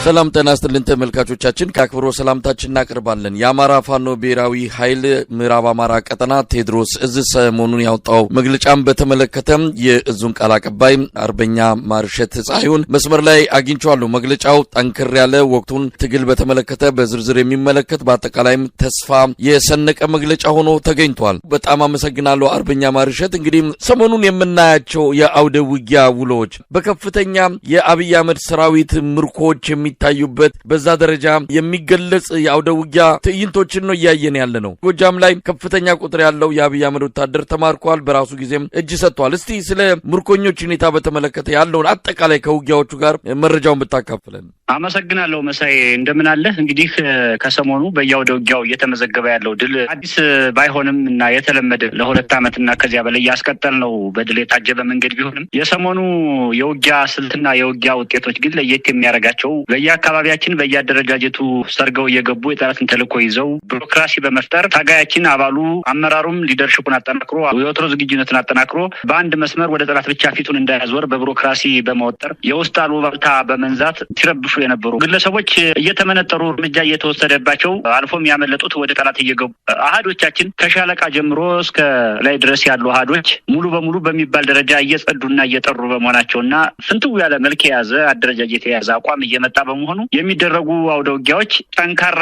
ሰላም ጤና ይስጥልን ተመልካቾቻችን ከአክብሮ ሰላምታችን እናቀርባለን። የአማራ ፋኖ ብሔራዊ ኃይል ምዕራብ አማራ ቀጠና ቴዎድሮስ እዝ ሰሞኑን ያወጣው መግለጫም በተመለከተ የእዙን ቃል አቀባይ አርበኛ ማርሸት ፀሐዩን መስመር ላይ አግኝቻለሁ። መግለጫው ጠንከር ያለ ወቅቱን ትግል በተመለከተ በዝርዝር የሚመለከት በአጠቃላይም ተስፋ የሰነቀ መግለጫ ሆኖ ተገኝቷል። በጣም አመሰግናለሁ አርበኛ ማርሸት። እንግዲህ ሰሞኑን የምናያቸው የአውደ ውጊያ ውሎች በከፍተኛ የአብይ አህመድ ሰራዊት ምርኮች የሚታዩበት በዛ ደረጃ የሚገለጽ የአውደ ውጊያ ትዕይንቶችን ነው እያየን ያለ ነው። ጎጃም ላይ ከፍተኛ ቁጥር ያለው የአብይ አህመድ ወታደር ተማርኳል፣ በራሱ ጊዜም እጅ ሰጥቷል። እስቲ ስለ ምርኮኞች ሁኔታ በተመለከተ ያለውን አጠቃላይ ከውጊያዎቹ ጋር መረጃውን ብታካፍለን። አመሰግናለሁ መሳይ፣ እንደምን አለ። እንግዲህ ከሰሞኑ በየአውደ ውጊያው እየተመዘገበ ያለው ድል አዲስ ባይሆንም እና የተለመደ ለሁለት ዓመትና ከዚያ በላይ ያስቀጠል ነው በድል የታጀበ መንገድ ቢሆንም የሰሞኑ የውጊያ ስልትና የውጊያ ውጤቶች ግን ለየት የሚያደርጋቸው በየአካባቢያችን በየአደረጃጀቱ ሰርገው እየገቡ የጠላትን ተልዕኮ ይዘው ቢሮክራሲ በመፍጠር ታጋያችን አባሉ አመራሩም ሊደርሽፑን አጠናክሮ የወትሮ ዝግጁነትን አጠናክሮ በአንድ መስመር ወደ ጠላት ብቻ ፊቱን እንዳያዞር በቢሮክራሲ በመወጠር የውስጥ አሉባልታ በመንዛት ሲረብሹ የነበሩ ግለሰቦች እየተመነጠሩ እርምጃ እየተወሰደባቸው አልፎም ያመለጡት ወደ ጠላት እየገቡ አሃዶቻችን ከሻለቃ ጀምሮ እስከ ላይ ድረስ ያሉ አሃዶች ሙሉ በሙሉ በሚባል ደረጃ እየጸዱና እየጠሩ በመሆናቸውና ፍንትው ያለ መልክ የያዘ አደረጃጀት የያዘ አቋም እየመጣ በመሆኑ የሚደረጉ አውደ ውጊያዎች ጠንካራ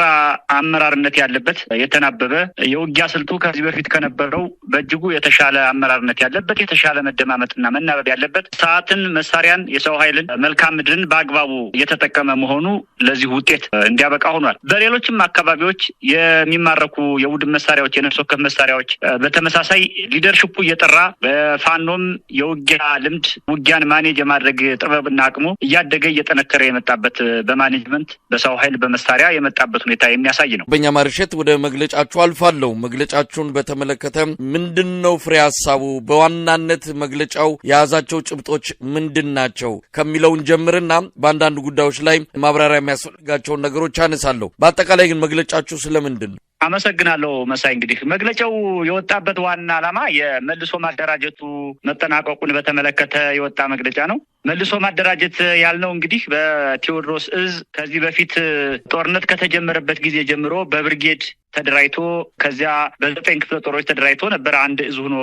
አመራርነት ያለበት የተናበበ የውጊያ ስልቱ ከዚህ በፊት ከነበረው በእጅጉ የተሻለ አመራርነት ያለበት የተሻለ መደማመጥና መናበብ ያለበት ሰዓትን፣ መሳሪያን፣ የሰው ኃይልን፣ መልካም ምድርን በአግባቡ የተጠቀመ መሆኑ ለዚህ ውጤት እንዲያበቃ ሆኗል። በሌሎችም አካባቢዎች የሚማረኩ የቡድን መሳሪያዎች፣ የነፍስ ወከፍ መሳሪያዎች በተመሳሳይ ሊደርሽፑ እየጠራ በፋኖም የውጊያ ልምድ ውጊያን ማኔጅ የማድረግ ጥበብና አቅሙ እያደገ እየጠነከረ የመጣበት በማኔጅመንት በሰው ኃይል በመሳሪያ የመጣበት ሁኔታ የሚያሳይ ነው። በእኛ ማርሸት ወደ መግለጫችሁ አልፋለሁ። መግለጫችሁን በተመለከተ ምንድነው ፍሬ ሐሳቡ? በዋናነት መግለጫው የያዛቸው ጭብጦች ምንድናቸው ከሚለውን ጀምርና በአንዳንድ ጉዳዮች ላይ ማብራሪያ የሚያስፈልጋቸውን ነገሮች አነሳለሁ። በአጠቃላይ ግን መግለጫችሁ ስለምንድን ነው? አመሰግናለሁ መሳይ። እንግዲህ መግለጫው የወጣበት ዋና ዓላማ የመልሶ ማደራጀቱ መጠናቀቁን በተመለከተ የወጣ መግለጫ ነው። መልሶ ማደራጀት ያልነው እንግዲህ በቴዎድሮስ እዝ ከዚህ በፊት ጦርነት ከተጀመረበት ጊዜ ጀምሮ በብርጌድ ተደራጅቶ ከዚያ በ9 ክፍለ ጦሮች ተደራጅቶ ነበር አንድ እዝ ሆኖ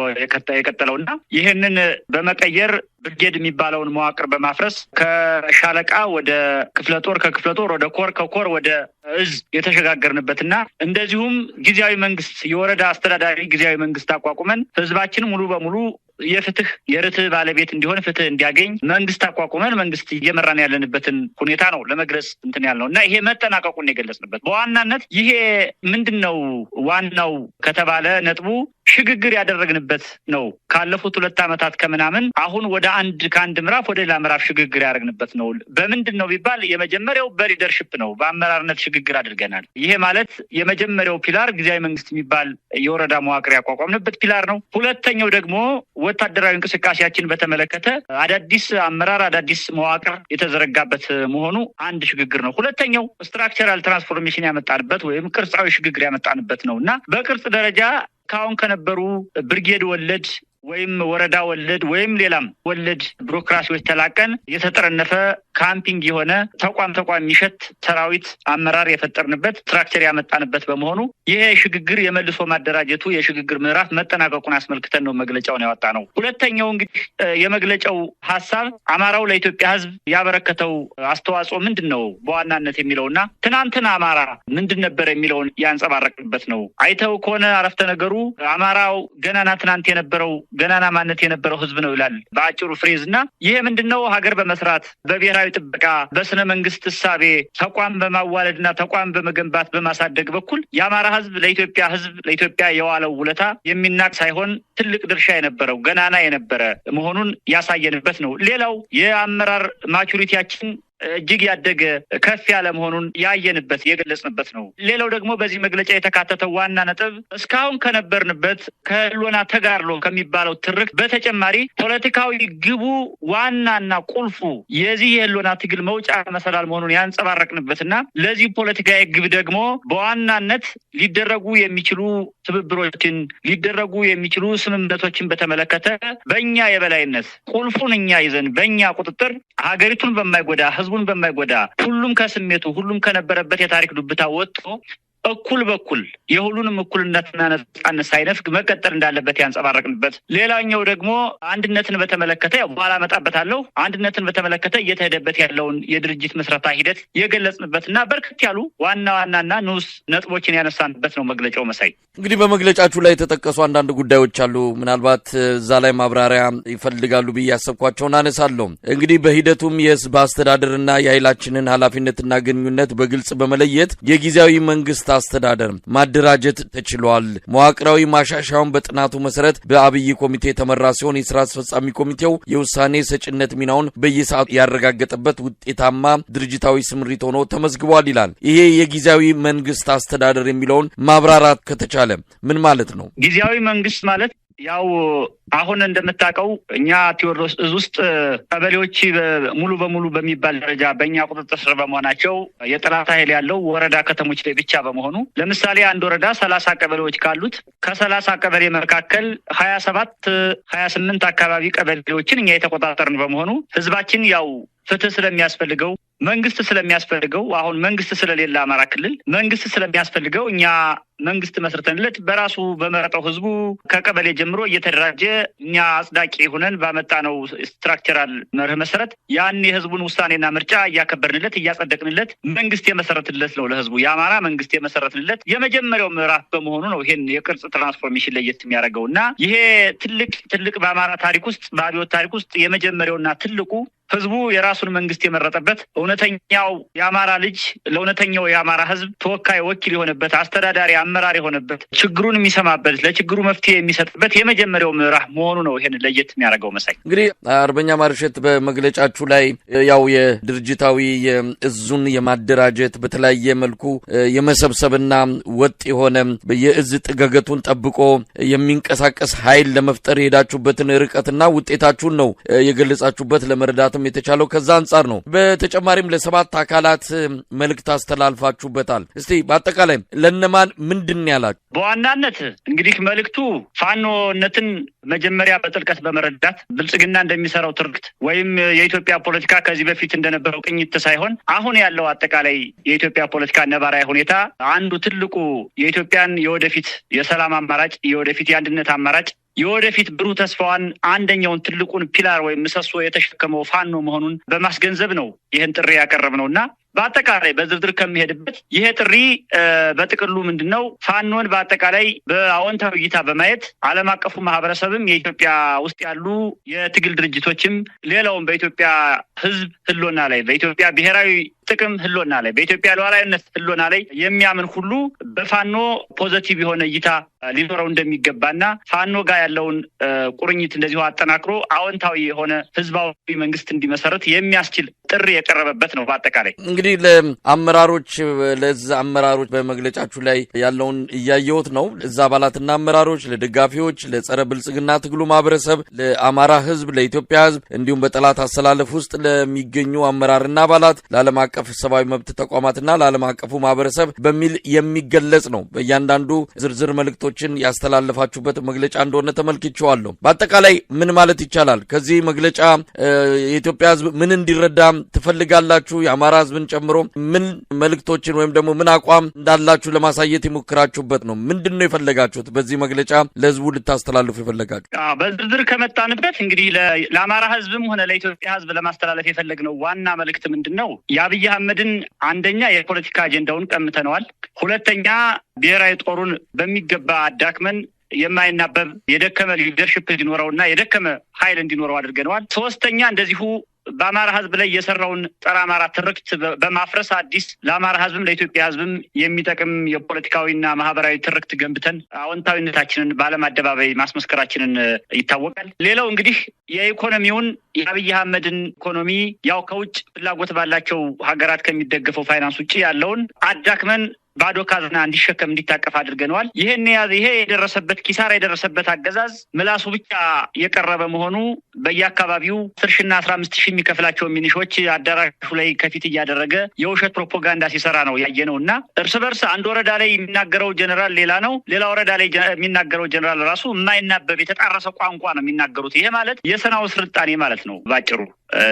የቀጠለውና ይህንን በመቀየር ብርጌድ የሚባለውን መዋቅር በማፍረስ ከሻለቃ ወደ ክፍለ ጦር፣ ከክፍለ ጦር ወደ ኮር፣ ከኮር ወደ እዝ የተሸጋገርንበትና እንደዚሁም ጊዜያዊ መንግስት የወረዳ አስተዳዳሪ ጊዜያዊ መንግስት አቋቁመን ህዝባችን ሙሉ በሙሉ የፍትህ የርትዕ ባለቤት እንዲሆን ፍትህ እንዲያገኝ መንግስት አቋቁመን መንግስት እየመራን ያለንበትን ሁኔታ ነው ለመግለጽ ያልነው እና ይሄ መጠናቀቁን የገለጽንበት በዋናነት ይሄ ምንድነው ዋናው ከተባለ ነጥቡ ሽግግር ያደረግንበት ነው። ካለፉት 2 ዓመታት ከምናምን አሁን ወደ ከአንድ ምዕራፍ ወደ ሌላ ምዕራፍ ሽግግር ያደረግንበት ነው። በምንድነው ቢባል የመጀመሪያው በሊደርሺፕ ነው፣ በአመራርነት ሽግግር አድርገናል። ይሄ ማለት የመጀመሪያው ፒላር ጊዜያዊ መንግስት የሚባል የወረዳ መዋቅር ያቋቋምንበት ፒላር ነው። ሁለተኛው ደግሞ ወታደራዊ እንቅስቃሴያችን በተመለከተ አዳዲስ አመራር አዳዲስ መዋቅር የተዘረጋበት መሆኑ አንድ ሽግግር ነው። ሁለተኛው ስትራክቸራል ትራንስፎርሜሽን ያመጣንበት ወይም ቅርጻዊ ሽግግር ያመጣንበት ነው እና በቅርጽ ደረጃ ካሁን ከነበሩ ብርጌድ ወለድ ወይም ወረዳ ወለድ ወይም ሌላም ወለድ ቢሮክራሲዎች ተላቀን የተጠረነፈ ካምፒንግ የሆነ ተቋም የሚሸት ሰራዊት አመራር የፈጠርንበት ስትራክቸር ያመጣንበት በመሆኑ ይሄ ሽግግር የመልሶ ማደራጀቱ የሽግግር ምዕራፍ መጠናቀቁን አስመልክተን ነው መግለጫውን ያወጣ ነው። ሁለተኛው እንግዲህ የመግለጫው ሐሳብ አማራው ለኢትዮጵያ ሕዝብ ያበረከተው አስተዋጽኦ ምንድነው በዋናነት የሚለውና ትናንትና አማራ ምንድን ነበር የሚለውን ያንጸባረቅበት ነው። አይተው ከሆነ አረፍተ ነገሩ አማራው ገናና ትናንት የነበረው ገናና ማንነት የነበረው ህዝብ ነው ይላል በአጭሩ ፍሬዝና ይሄ ምንድነው ሀገር በመስራት በብሔራዊ ጥበቃ በስነ መንግስት እሳቤ ተቋም በማዋለድና ተቋም በመገንባት በማሳደግ በኩል የአማራ ህዝብ ለኢትዮጵያ የዋለው ውለታ የሚናቅ ሳይሆን ትልቅ ድርሻ የነበረው ገናና የነበረ መሆኑን ያሳየንበት ነው። ሌላው የአመራር ማቹሪቲያችን እጅግ ያደገ ከፍ ያለ መሆኑን ያየንበት የገለጽንበት ነው። ሌላው ደግሞ በዚህ መግለጫ የተካተተው ዋና ነጥብ እስካሁን ከነበርንበት ከህልውና ተጋድሎ ከሚባለው ትርክ በተጨማሪ ፖለቲካዊ ግቡ ዋናና ቁልፉ የዚህ የህልውና ትግል መውጫ መሰላል መሆኑን ያንጸባረቅንበትና ለዚህ ፖለቲካዊ ግብ ደግሞ በዋናነት ሊደረጉ የሚችሉ ትብብሮችን ሊደረጉ የሚችሉ ስምምነቶችን በተመለከተ በእኛ የበላይነት ቁልፉን እኛ ይዘን በእኛ ቁጥጥር ሀገሪቱን በማይጎዳ ህዝቡ ህዝቡን በማይጎዳ ሁሉም ከስሜቱ ሁሉም ከነበረበት የታሪክ ዱብታ ወጥቶ እኩል በኩል የሁሉንም እኩልነትና ነጻነት ሳይነፍግ መቀጠል እንዳለበት ያንጸባረቅንበት። ሌላኛው ደግሞ አንድነትን በተመለከተ በኋላ መጣበታለሁ አንድነትን በተመለከተ እየተሄደበት ያለውን የድርጅት መስረታ ሂደት የገለጽንበትና በርከት ያሉ ዋናና ንዑስ ነጥቦችን ያነሳንበት ነው መግለጫው። መሳይ እንግዲህ በመግለጫችሁ ላይ የተጠቀሱ አንዳንድ ጉዳዮች አሉ። ምናልባት እዛ ላይ ማብራሪያ ይፈልጋሉ ብዬ ያሰብኳቸውን አነሳለሁ። እንግዲህ በሂደቱም የህዝብ አስተዳደርና የኃይላችንን ኃላፊነትና ግንኙነት በግልጽ በመለየት የጊዜያዊ መንግስት አስተዳደር ማደራጀት ተችሏል። መዋቅራዊ ማሻሻያውን በጥናቱ መሰረት በአብይ ኮሚቴ የተመራ ሲሆን የሥራ አስፈጻሚ ኮሚቴው የውሳኔ ሰጭነት ሚናውን በየሰዓቱ ያረጋገጠበት ውጤታማ ድርጅታዊ ስምሪት ሆኖ ተመዝግቧል ይላል። ይሄ የጊዜያዊ መንግስት አስተዳደር የሚለውን ማብራራት ከተቻለ ምን ማለት ነው? ጊዜያዊ መንግስት ማለት ያው አሁን እንደምታውቀው እኛ ቴዎድሮስ እዝ ውስጥ ቀበሌዎች ሙሉ በሙሉ በሚባል ደረጃ በእኛ ቁጥጥር ስር በመሆናቸው የጠላት ኃይል ያለው ወረዳ ከተሞች ላይ ብቻ በመሆኑ ለምሳሌ አንድ ወረዳ 30 ቀበሌዎች ካሉት ከ30 ቀበሌ መካከል 28 አካባቢ ቀበሌዎችን እኛ የተቆጣጠርን በመሆኑ ህዝባችን ያው ፍትህ ስለሚያስፈልገው መንግስት ስለሚያስፈልገው አሁን መንግስት ስለሌለ አማራ ክልል መንግስት ስለሚያስፈልገው እኛ መንግስት መስርተንለት በራሱ በመረጠው ህዝቡ ከቀበሌ ጀምሮ እየተደራጀ እኛ አጽዳቂ ሆነን ባመጣነው ስትራክቸራል መርህ መሰረት ያን የህዝቡን ውሳኔና ምርጫ እያከበርንለት እያጸደቅንለት መንግስት የመሰረትለት ነው ለህዝቡ የአማራ መንግስት የመሰረትለት የመጀመሪያው ምዕራፍ በመሆኑ ነው ይሄን የቅርጽ ትራንስፎርሜሽን ለየት የሚያደርገውና ይሄ ትልቅ በአማራ ታሪክ ውስጥ በአብዮት ታሪክ ውስጥ የመጀመሪያውና ትልቁ ህዝቡ የራሱን መንግስት የመረጠበት እውነተኛው የአማራ ልጅ ለእውነተኛው የአማራ ህዝብ ተወካይ ወኪል የሆነበት አስተዳዳሪ አመራር የሆነበት ችግሩን የሚሰማበት ለችግሩ መፍትሄ የሚሰጥበት የመጀመሪያው ምዕራፍ መሆኑ ነው ይሄን ለየት የሚያደርገው። መሳይ እንግዲህ አርበኛ ማርሸት በመግለጫችሁ ላይ ያው የድርጅታዊ የእዙን የማደራጀት በተለያየ መልኩ የመሰብሰብና ወጥ የሆነ የእዝ ጥገገቱን ጠብቆ የሚንቀሳቀስ ኃይል ለመፍጠር የሄዳችሁበትን ርቀትና ውጤታችሁን ነው የገለጻችሁበት ለመረዳት የተቻለው ከዛ አንጻር ነው። በተጨማሪም ለ7 አካላት መልእክት አስተላልፋችሁበታል። እስቲ በአጠቃላይ ለነማን ምንድን ያላችሁ? በዋናነት እንግዲህ መልእክቱ ፋኖነትን መጀመሪያ በጥልቀት በመረዳት ብልጽግና እንደሚሰራው ትርክት ወይም የኢትዮጵያ ፖለቲካ ከዚህ በፊት እንደነበረው ቅኝት ሳይሆን አሁን ያለው አጠቃላይ የኢትዮጵያ ፖለቲካ ነባራዊ ሁኔታ አንዱ ትልቁ የኢትዮጵያን የወደፊት የሰላም አማራጭ የወደፊት የአንድነት አማራጭ የወደፊት ብሩህ ተስፋዋን አንደኛውን ትልቁን ፒላር ወይም ምሰሶ የተሸከመው ፋኖ መሆኑን በማስገንዘብ ነው ይህን ጥሪ ያቀረብነውና በአጠቃላይ በዝርዝር ከሚሄድበት ይሄ ጥሪ በጥቅሉ ምንድነው ፋኖን በአጠቃላይ በአዎንታዊ እይታ በማየት ዓለም አቀፉ ማህበረሰብም የኢትዮጵያ ውስጥ ያሉ የትግል ድርጅቶችም ሌላውም በኢትዮጵያ ህዝብ ህልውና ላይ በኢትዮጵያ ብሔራዊ ጥቅም ህልውና ላይ በኢትዮጵያ ሉዓላዊነት ህልውና ላይ የሚያምን ሁሉ በፋኖ ፖዚቲቭ የሆነ እይታ ሊኖረው እንደሚገባና ፋኖ ጋር ያለውን ቁርኝት እንደዚሁ አጠናክሮ አዎንታዊ የሆነ ህዝባዊ መንግስት እንዲመሰረት የሚያስችል ጥሪ የቀረበበት ነው። በአጠቃላይ እንግዲህ ለአመራሮች ለዛ አመራሮች በመግለጫችሁ ላይ ያለውን እያየሁት ነው። እዛ አባላትና አመራሮች ለደጋፊዎች ለጸረ ብልጽግና ትግሉ ማህበረሰብ ለአማራ ህዝብ ለኢትዮጵያ ህዝብ እንዲሁም በጠላት አሰላለፍ ውስጥ ለሚገኙ አመራርና አባላት ለዓለም አቀፍ ሰብአዊ መብት ተቋማትና ለዓለም አቀፉ ማህበረሰብ በሚል የሚገለጽ ነው። በእያንዳንዱ ዝርዝር መልእክቶችን ያስተላልፋችሁበት መግለጫ እንደሆነ ተመልክቼዋለሁ። በአጠቃላይ ምን ማለት ይቻላል? ከዚህ መግለጫ የኢትዮጵያ ህዝብ ምን እንዲረዳ ትፈልጋላችሁ? የአማራ ህዝብን ጨምሮ ምን መልእክቶችን ወይም ደግሞ ምን አቋም እንዳላችሁ ለማሳየት የሞከራችሁበት ነው? ምንድነው የፈለጋችሁት በዚህ መግለጫ ለህዝቡ ልታስተላልፉ የፈለጋችሁ? በዝርዝር ከመጣንበት እንግዲህ ለአማራ ህዝብም ሆነ ለኢትዮጵያ ህዝብ ለማስተላለፍ የፈለግነው ዋና መልእክት ምንድነው? የአብይ አህመድን አንደኛ የፖለቲካ አጀንዳውን ቀምተነዋል። ሁለተኛ ብሔራዊ ጦሩን በሚገባ አዳክመን የማይናበብ የደከመ ሊደርሽፕ እንዲኖረውና የደከመ ኃይል እንዲኖረው አድርገነዋል። ሶስተኛ እንደዚሁ በአማራ ህዝብ ላይ የሰራውን ጸረ አማራ ትርክት በማፍረስ አዲስ ለአማራ ህዝብም ለኢትዮጵያ ህዝብም የሚጠቅም የፖለቲካዊና ማህበራዊ ትርክት ገንብተን አዎንታዊነታችንን በዓለም አደባባይ ማስመስከራችንን ይታወቃል። ሌላው እንግዲህ የኢኮኖሚውን የአብይ አህመድን ኢኮኖሚ ያው ከውጭ ፍላጎት ባላቸው ሀገራት ከሚደገፈው ፋይናንስ ውጭ ያለውን አዳክመን ባዶ ካዝና እንዲሸከም እንዲታቀፍ አድርገነዋል። ይሄ የደረሰበት ኪሳራ የደረሰበት አገዛዝ ምላሱ ብቻ የቀረበ መሆኑ በየአካባቢው 10,000 እና 15,000 የሚከፍላቸው ሚኒሾች አዳራሹ ላይ ከፊት እያደረገ የውሸት ፕሮፓጋንዳ ሲሰራ ነው ያየነውና እርስ በርስ አንድ ወረዳ ላይ የሚናገረው ጀነራል ሌላ ነው፣ ሌላ ወረዳ ላይ የሚናገረው ጀነራል ራሱ የማይናበብ የተጣረሰ ቋንቋ ነው የሚናገሩት። ይሄ ማለት የሰናው ስልጣኔ ማለት ነው ባጭሩ።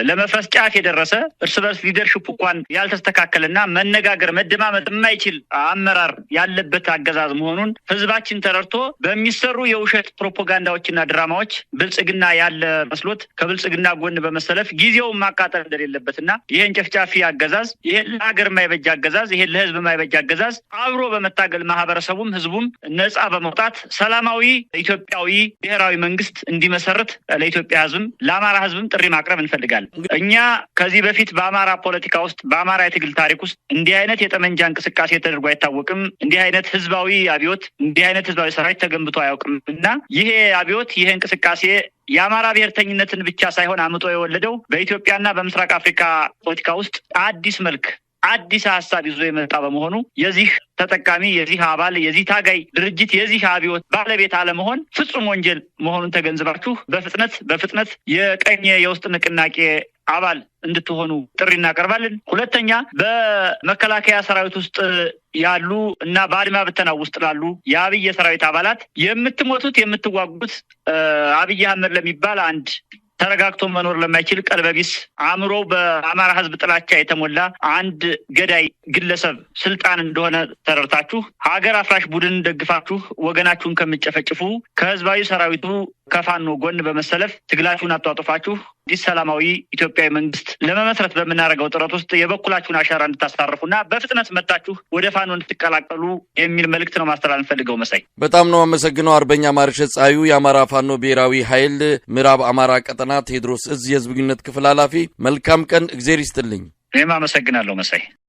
ለመፍረስ ጫፍ የደረሰ እርስ በርስ ሊደርሺፕ እንኳን ያልተስተካከለና መነጋገር መደማመጥ የማይችል አመራር ያለበት አገዛዝ መሆኑን ህዝባችን ተረድቶ በሚሰሩ የውሸት ፕሮፓጋንዳዎችና ድራማዎች ብልጽግና ያለ መስሎት ከብልጽግና ጎን በመሰለፍ ጊዜውን ማቃጠል እንደሌለበትና ይሄን ጨፍጫፊ አገዛዝ ይሄን ለሀገር የማይበጅ አገዛዝ ይሄን ለህዝብ የማይበጅ አገዛዝ አብሮ በመታገል ማህበረሰቡም ህዝቡም ነጻ በመውጣት ሰላማዊ ኢትዮጵያዊ ብሔራዊ መንግስት እንዲመሰርት ለኢትዮጵያ ህዝብም ለአማራ ህዝብም ጥሪ ማቅረብ እንፈልጋለን። እኛ ከዚህ በፊት በአማራ ፖለቲካ ውስጥ በአማራ የትግል ታሪክ ውስጥ እንዲህ አይነት የጠመንጃ እንቅስቃሴ ተደርጎ አይታወቅም። እንዲህ አይነት ህዝባዊ አብዮት እንዲህ አይነት ህዝባዊ ሰራዊት ተገንብቶ አያውቅም እና ይሄ አብዮት ይሄ እንቅስቃሴ የአማራ ብሔርተኝነትን ብቻ ሳይሆን አምጦ የወለደው በኢትዮጵያና በምስራቅ አፍሪካ ፖለቲካ ውስጥ አዲስ መልክ አዲስ ሀሳብ ይዞ የመጣ በመሆኑ የዚህ ተጠቃሚ የዚህ አባል የዚህ ታጋይ ድርጅት የዚህ አብዮት ባለቤት አለመሆን ፍጹም ወንጀል መሆኑን ተገንዝባችሁ በፍጥነት የቀኝ የውስጥ ንቅናቄ አባል እንድትሆኑ ጥሪ እናቀርባለን። ሁለተኛ በመከላከያ ሰራዊት ውስጥ ያሉ እና በአድማ ብተና ውስጥ ላሉ የአብይ ሰራዊት አባላት የምትሞቱት የምትዋጉት አብይ አህመድ ለሚባል አንድ ተረጋግቶ መኖር ለማይችል ቀልበቢስ አእምሮ በአማራ ህዝብ ጥላቻ የተሞላ አንድ ገዳይ ግለሰብ ስልጣን እንደሆነ ተረድታችሁ ሀገር አፍራሽ ቡድን ደግፋችሁ ወገናችሁን ከምትጨፈጭፉ ከህዝባዊ ሰራዊቱ ከፋኖ ጎን በመሰለፍ ትግላችሁን አጧጧፋችሁ አዲስ ሰላማዊ ኢትዮጵያዊ መንግስት ለመመስረት በምናደርገው ጥረት ውስጥ የበኩላችሁን አሻራ እንድታሳርፉና በፍጥነት መጣችሁ ወደ ፋኖ እንድትቀላቀሉ የሚል መልእክት ነው ማስተላለፍ ፈልገው። መሳይ በጣም ነው አመሰግነው። አርበኛ ማርሸት ጻዩ የአማራ ፋኖ ብሔራዊ ኃይል ምዕራብ አማራ ቀጠና ቴዎድሮስ እዝ የህዝብ ግንኙነት ክፍል ኃላፊ፣ መልካም ቀን፣ እግዚአብሔር ይስጥልኝ። እኔም አመሰግናለሁ መሳይ።